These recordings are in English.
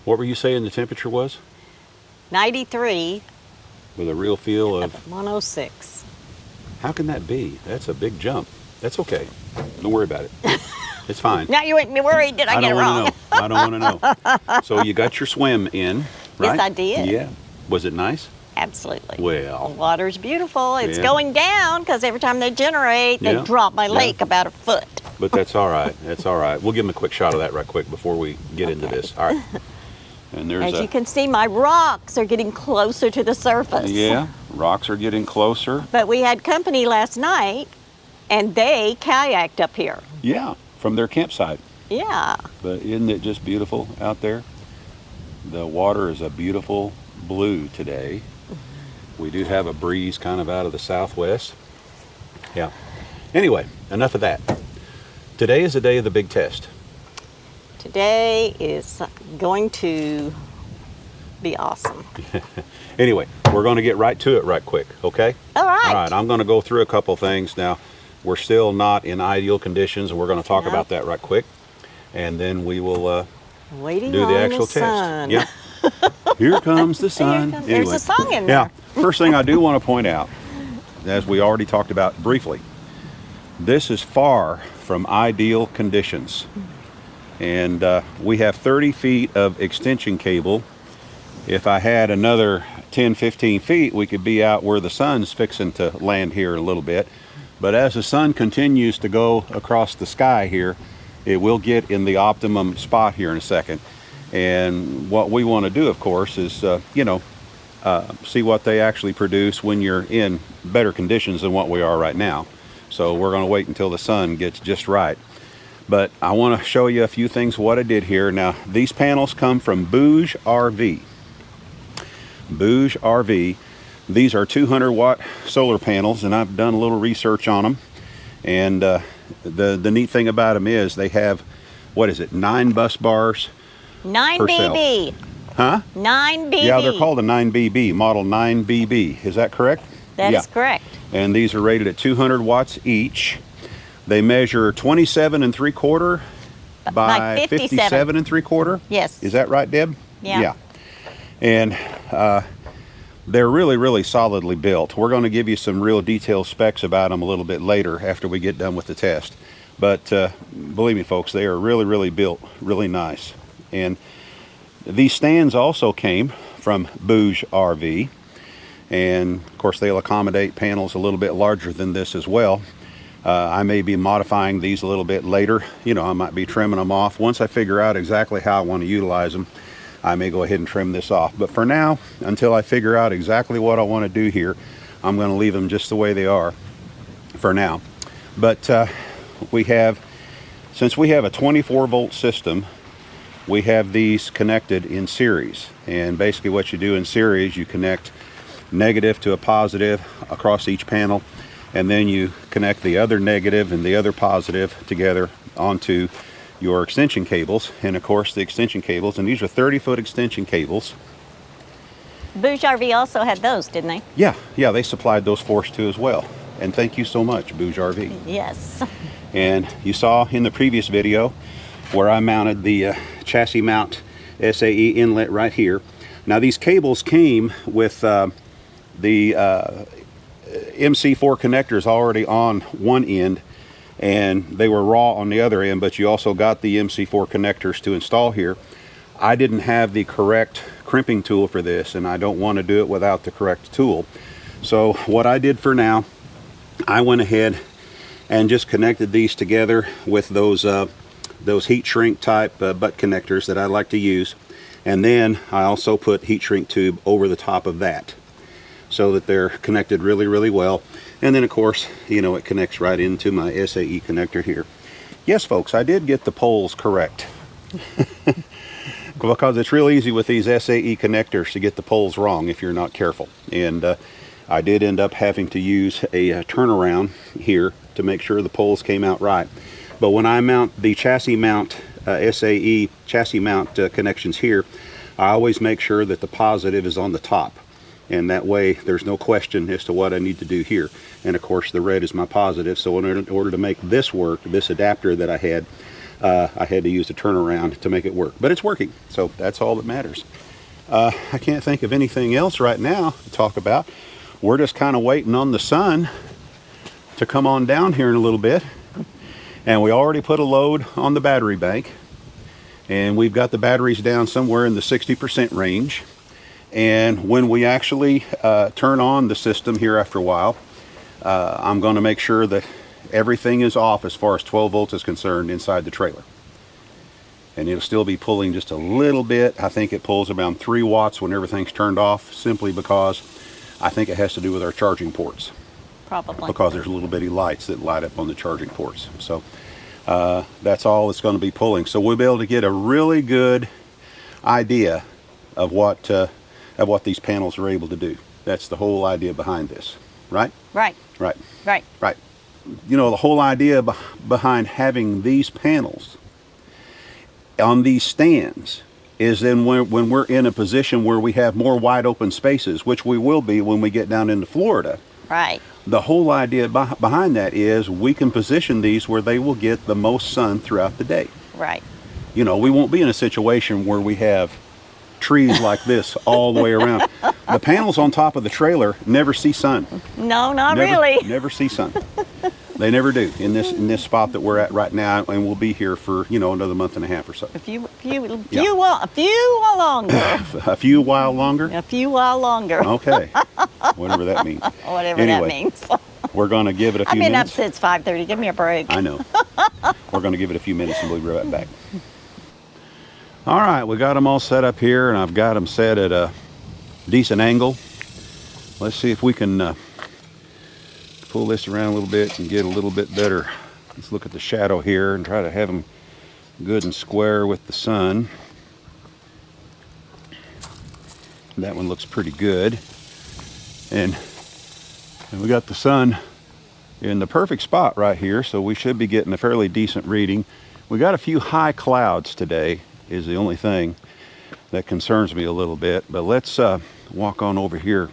What were you saying the temperature was? 93 With a real feel of... 106. How can that be? That's a big jump. That's okay. Don't worry about it. It's fine. Now you wouldn't be worried, did I get it wrong? I don't want to know. So you got your swim in, right? Yes, I did. Yeah. Was it nice? Absolutely. Well. The water's beautiful. It's Yeah. going down because every time they generate, they Yeah. drop my lake about a foot. But that's all right. That's all right. We'll give them a quick shot of that right quick before we get into this. All right. And there's As you can see, my rocks are getting closer to the surface. Yeah, rocks are getting closer. But we had company last night, and they kayaked up here. Yeah, from their campsite. Yeah. But isn't it just beautiful out there? The water is a beautiful blue today. We do have a breeze kind of out of the southwest. Yeah. Anyway, enough of that. Today is the day of the big test. Today is going to be awesome. Anyway, we're going to get right to it right quick, okay? All right. All right, I'm going to go through a couple things now. We're still not in ideal conditions, and we're going to talk about that right quick. And then we will Waiting do the on actual the sun. test. Yeah. Here comes the sun. Here comes, there's a song in there. Yeah. First thing I do want to point out, as we already talked about briefly, this is far from ideal conditions. And we have 30 feet of extension cable. If I had another 10, 15 feet, we could be out where the sun's fixing to land here a little bit. But as the sun continues to go across the sky here, it will get in the optimum spot here in a second. And what we want to do, of course, is, see what they actually produce when you're in better conditions than what we are right now. So we're going to wait until the sun gets just right. But I want to show you a few things what I did here. Now, these panels come from BougeRV. BougeRV. These are 200 watt solar panels, and I've done a little research on them. And the neat thing about them is they have, 9 bus bars 9 per BB. cell. Huh? 9 BB. Yeah, they're called a 9BB, model 9BB. Is that correct? That is correct. And these are rated at 200 watts each. They measure 27 3/4 by 57 3/4. Yes. Is that right, Deb? Yeah. Yeah. And they're really, really solidly built. We're going to give you some real detailed specs about them a little bit later after we get done with the test. But believe me, folks, they are really, really built, really nice. And these stands also came from BougeRV. And of course, they'll accommodate panels a little bit larger than this as well. I may be modifying these a little bit later. I might be trimming them off. Once I figure out exactly how I want to utilize them, I may go ahead and trim this off. But for now, until I figure out exactly what I want to do here, I'm going to leave them just the way they are for now. But since we have a 24 volt system, we have these connected in series. And basically what you do in series, you connect negative to a positive across each panel, and then you connect the other negative and the other positive together onto your extension cables. And of course the extension cables, and these are 30-foot extension cables. BougeRV also had those, didn't they? Yeah, they supplied those for us too as well. And thank you so much, BougeRV. Yes. And you saw in the previous video where I mounted the chassis mount SAE inlet right here. Now these cables came with the MC4 connectors already on one end, and they were raw on the other end, but you also got the MC4 connectors to install here. I didn't have the correct crimping tool for this, and I don't want to do it without the correct tool. So what I did for now, I went ahead and just connected these together with those heat shrink type butt connectors that I like to use. And then I also put heat shrink tube over the top of that, so that they're connected really, really well. And then of course, it connects right into my SAE connector here. Yes, folks, I did get the poles correct. Because it's real easy with these SAE connectors to get the poles wrong if you're not careful. And I did end up having to use a turnaround here to make sure the poles came out right. But when I mount the chassis mount, SAE chassis mount connections here, I always make sure that the positive is on the top. And that way there's no question as to what I need to do here. And of course the red is my positive, so in order to make this work, this adapter that I had, I had to use the turnaround to make it work, but it's working, so that's all that matters. I can't think of anything else right now to talk about. We're just kind of waiting on the sun to come on down here in a little bit, and we already put a load on the battery bank, and we've got the batteries down somewhere in the 60% range. And when we actually turn on the system here after a while, I'm going to make sure that everything is off as far as 12 volts is concerned inside the trailer. And it'll still be pulling just a little bit. I think it pulls around 3 watts when everything's turned off, simply because I think it has to do with our charging ports. Probably. Because there's little bitty lights that light up on the charging ports. So that's all it's going to be pulling. So we'll be able to get a really good idea of what these panels are able to do. That's the whole idea behind this, right? Right. Right. Right. Right. You know, the whole idea behind having these panels on these stands is then when we're in a position where we have more wide open spaces, which we will be when we get down into Florida. Right. The whole idea behind that is we can position these where they will get the most sun throughout the day. Right. You know, we won't be in a situation where we have trees like this all the way around. The panels on top of the trailer never see sun. No, not Never, really. Never see sun. They never do in this spot that we're at right now, and we'll be here for, you know, another month and a half or so. A few while longer. A few while longer? A few while longer. Okay. Whatever that means. Whatever Anyway, that means. We're going to give it a few I've been minutes. up since 5:30. Give me a break. I know. We're going to give it a few minutes and we'll be right back. All right, we got them all set up here, and I've got them set at a decent angle. Let's see if we can pull this around a little bit and get a little bit better. Let's look at the shadow here and try to have them good and square with the sun. That one looks pretty good. And we got the sun in the perfect spot right here, so we should be getting a fairly decent reading. We got a few high clouds today, is the only thing that concerns me a little bit. But let's walk on over here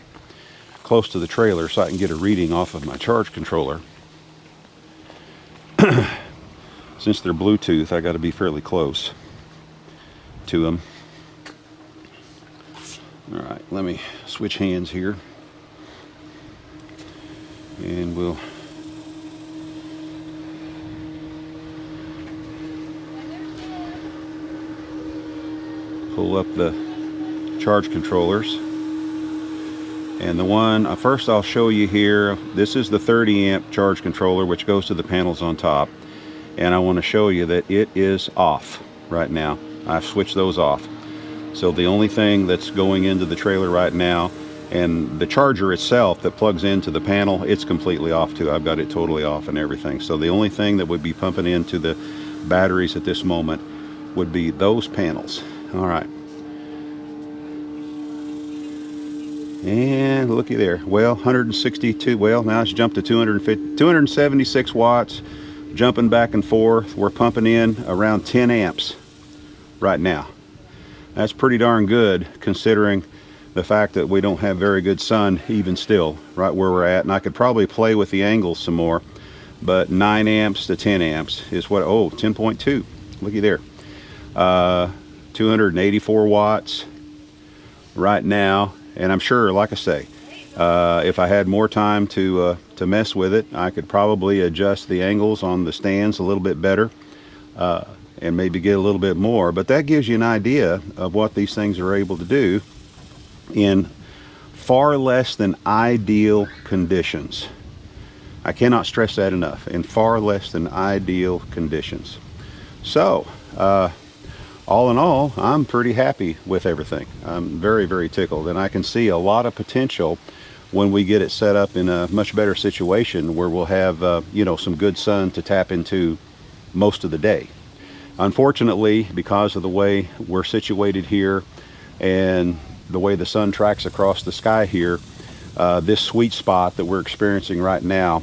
close to the trailer so I can get a reading off of my charge controller. Since they're Bluetooth, I got to be fairly close to them. All right, let me switch hands here, and we'll pull up the charge controllers. And the one, first I'll show you here, this is the 30 amp charge controller, which goes to the panels on top. And I want to show you that it is off right now. I've switched those off. So the only thing that's going into the trailer right now, and the charger itself that plugs into the panel, it's completely off too. I've got it totally off and everything. So the only thing that would be pumping into the batteries at this moment would be those panels. All right. And looky there. Well, 162. Well, now it's jumped to 276 watts, jumping back and forth. We're pumping in around 10 amps right now. That's pretty darn good, considering the fact that we don't have very good sun even still right where we're at. And I could probably play with the angles some more, but 9 amps to 10 amps is what, oh, 10.2. Looky there. 284 watts right now. And I'm sure, like I say, if I had more time to mess with it, I could probably adjust the angles on the stands a little bit better, and maybe get a little bit more. But that gives you an idea of what these things are able to do in far less than ideal conditions. I cannot stress that enough. In far less than ideal conditions. So, all in all, I'm pretty happy with everything. I'm very, very tickled, and I can see a lot of potential when we get it set up in a much better situation where we'll have, you know, some good sun to tap into most of the day. Unfortunately, because of the way we're situated here and the way the sun tracks across the sky here, this sweet spot that we're experiencing right now,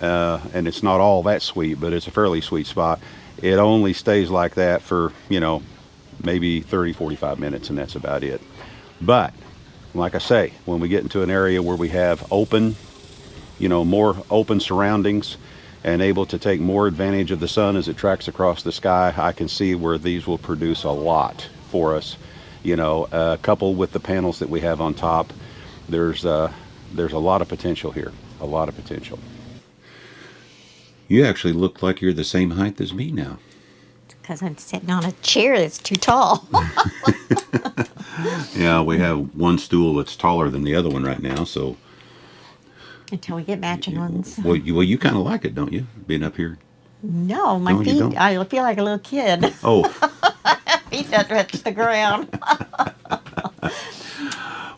and it's not all that sweet, but it's a fairly sweet spot. It only stays like that for, you know, maybe 30-45 minutes, and that's about it. But like I say, when we get into an area where we have open, you know, more open surroundings, and able to take more advantage of the sun as it tracks across the sky, I can see where these will produce a lot for us. You know, coupled with the panels that we have on top, there's a lot of potential here, a lot of potential. You actually look like you're the same height as me now. Because I'm sitting on a chair that's too tall. Yeah, we have one stool that's taller than the other one right now, so. Until we get matching ones. Well, you kind of like it, don't you? Being up here. No, my No, you feet, don't? I feel like a little kid. Oh, Feet don't touch the ground.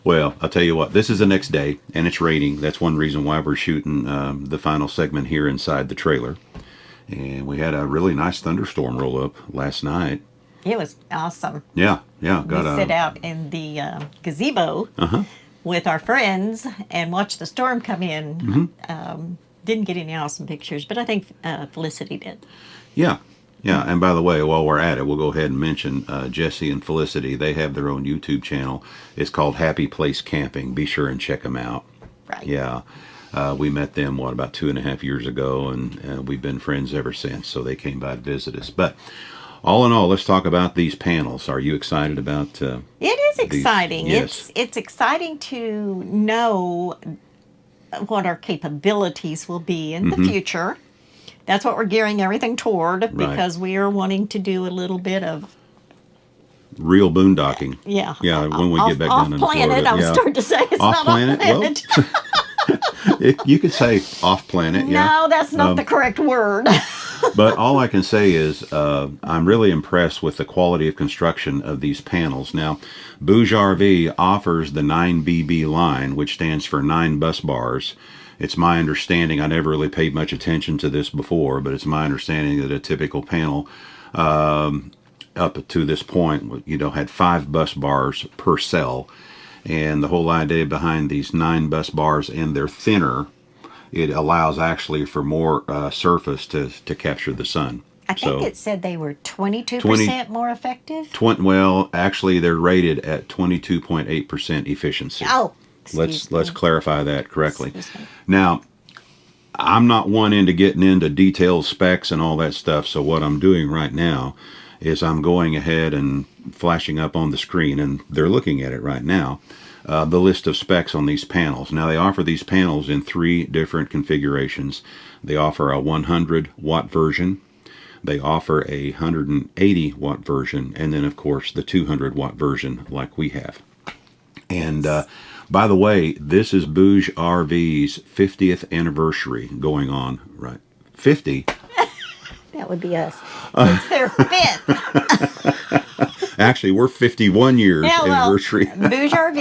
well, I'll tell you what. This is the next day, and it's raining. That's one reason why we're shooting the final segment here inside the trailer. And we had a really nice thunderstorm roll up last night. It was awesome. Yeah. We sit out in the gazebo Uh-huh. with our friends and watch the storm come in. Didn't get any awesome pictures, but I think Felicity did. Yeah. And by the way, while we're at it, we'll go ahead and mention Jesse and Felicity. They have their own YouTube channel. It's called Happy Place Camping. Be sure and check them out. Right. Yeah. We met them, about 2.5 years ago, and we've been friends ever since. So they came by to visit us. But all in all, let's talk about these panels. Are you excited about It is exciting. Yes. It's exciting to know what our capabilities will be in the future. That's what we're gearing everything toward, because we are wanting to do a little bit of real boondocking? Yeah. When we get back down in Off-planet, Florida. I was starting to say. It's Off-planet? not off-planet. You could say off-planet, yeah. No, that's not the correct word. But all I can say is I'm really impressed with the quality of construction of these panels. Now, BougeRV offers the 9BB line, which stands for 9 bus bars. It's my understanding, I never really paid much attention to this before, but it's my understanding that a typical panel up to this point, had 5 bus bars per cell. And the whole idea behind these 9 bus bars, and they're thinner, it allows actually for more surface to capture the sun. I think it said they were 22% more effective. Well, actually, they're rated at 22.8% efficiency. Oh, let's clarify that correctly. Excuse me. Now, I'm not one into getting into detailed specs and all that stuff. So what I'm doing right now is I'm going ahead and flashing up on the screen, and they're looking at it right now, the list of specs on these panels. Now, they offer these panels in 3 different configurations. They offer a 100 watt version, they offer a 180 watt version, and then of course the 200 watt version like we have. And by the way, this is BougeRV's 50th anniversary going on, right? 50? That would be us. It's their 5th. Actually, we're 51 years anniversary. BougeRV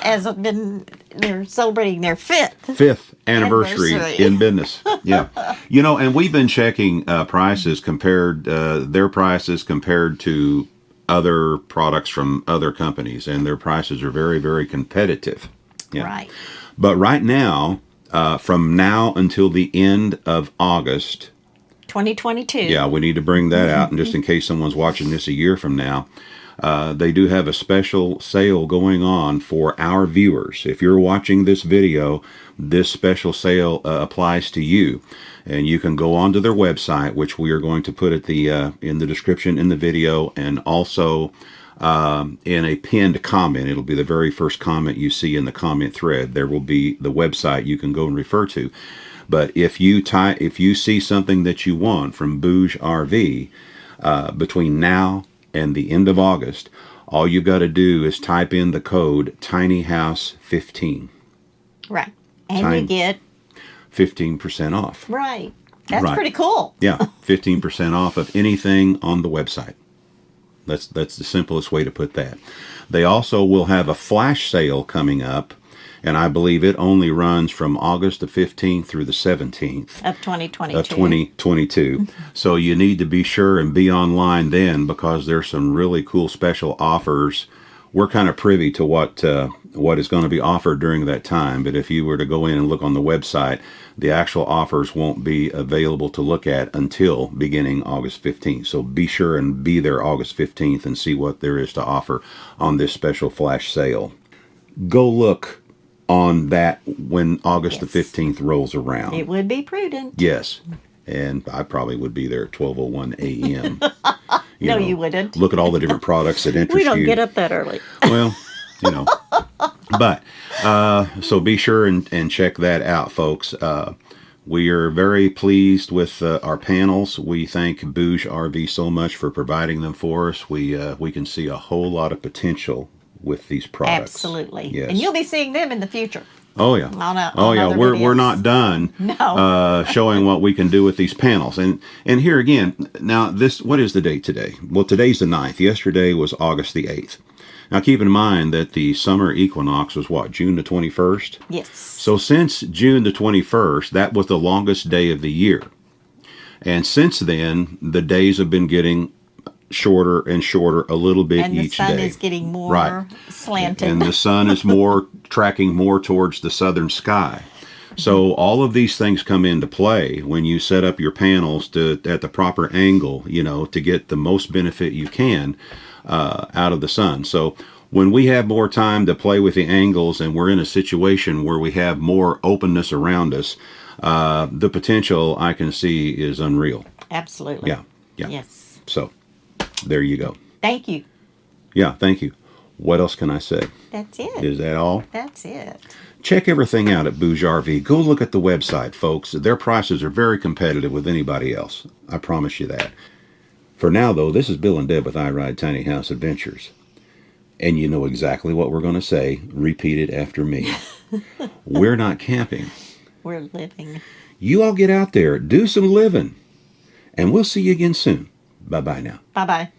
has been, they're celebrating their 5th anniversary in business. Yeah. And we've been checking prices their prices compared to other products from other companies, and their prices are very, very competitive. Yeah. Right. But right now, from now until the end of August, 2022. Yeah, we need to bring that out, and just in case someone's watching this a year from now, they do have a special sale going on for our viewers. If you're watching this video, this special sale applies to you, and you can go onto their website, which we are going to put at the in the description in the video, and also in a pinned comment. It'll be the very first comment you see in the comment thread. There will be the website you can go and refer to. But if you see something that you want from BougeRV between now and the end of August, all you've got to do is type in the code TinyHouse15. Right. And you get 15% off. Right. That's pretty cool. Yeah, 15% off of anything on the website. That's the simplest way to put that. They also will have a flash sale coming up, and I believe it only runs from August the 15th through the 17th. Of 2022. Of 2022. So you need to be sure and be online then, because there's some really cool special offers. We're kind of privy to what is going to be offered during that time, but if you were to go in and look on the website, the actual offers won't be available to look at until beginning August 15th. So be sure and be there August 15th and see what there is to offer on this special flash sale. Go look on that when August the 15th rolls around. It would be prudent. Yes. And I probably would be there at 12:01 a.m. No, you wouldn't. Look at all the different products that interest We don't you. get up that early. Well, you know. But, so be sure and check that out, folks. We are very pleased with our panels. We thank BougeRV so much for providing them for us. We can see a whole lot of potential with these products. Absolutely. Yes. And you'll be seeing them in the future. Oh yeah. On other We're videos. not done. No. Showing what we can do with these panels. And here again, now what is the date today? Well, today's the 9th. Yesterday was August the 8th. Now keep in mind that the summer equinox was what, June the 21st? Yes. So since June the 21st, that was the longest day of the year. And since then, the days have been getting shorter and shorter a little bit each day. And the sun is getting more slanted. And the sun is tracking more towards the southern sky. So all of these things come into play when you set up your panels at the proper angle, to get the most benefit you can out of the sun. So when we have more time to play with the angles and we're in a situation where we have more openness around us, the potential I can see is unreal. Absolutely. Yeah. Yes. So there you go. Thank you. Yeah, thank you. What else can I say? That's it. Is that all? That's it. Check everything out at BougeRV. Go look at the website, folks. Their prices are very competitive with anybody else. I promise you that. For now, though, this is Bill and Deb with I Ride Tiny House Adventures. And you know exactly what we're going to say. Repeat it after me. We're not camping. We're living. You all get out there. Do some living. And we'll see you again soon. Bye-bye now. Bye-bye.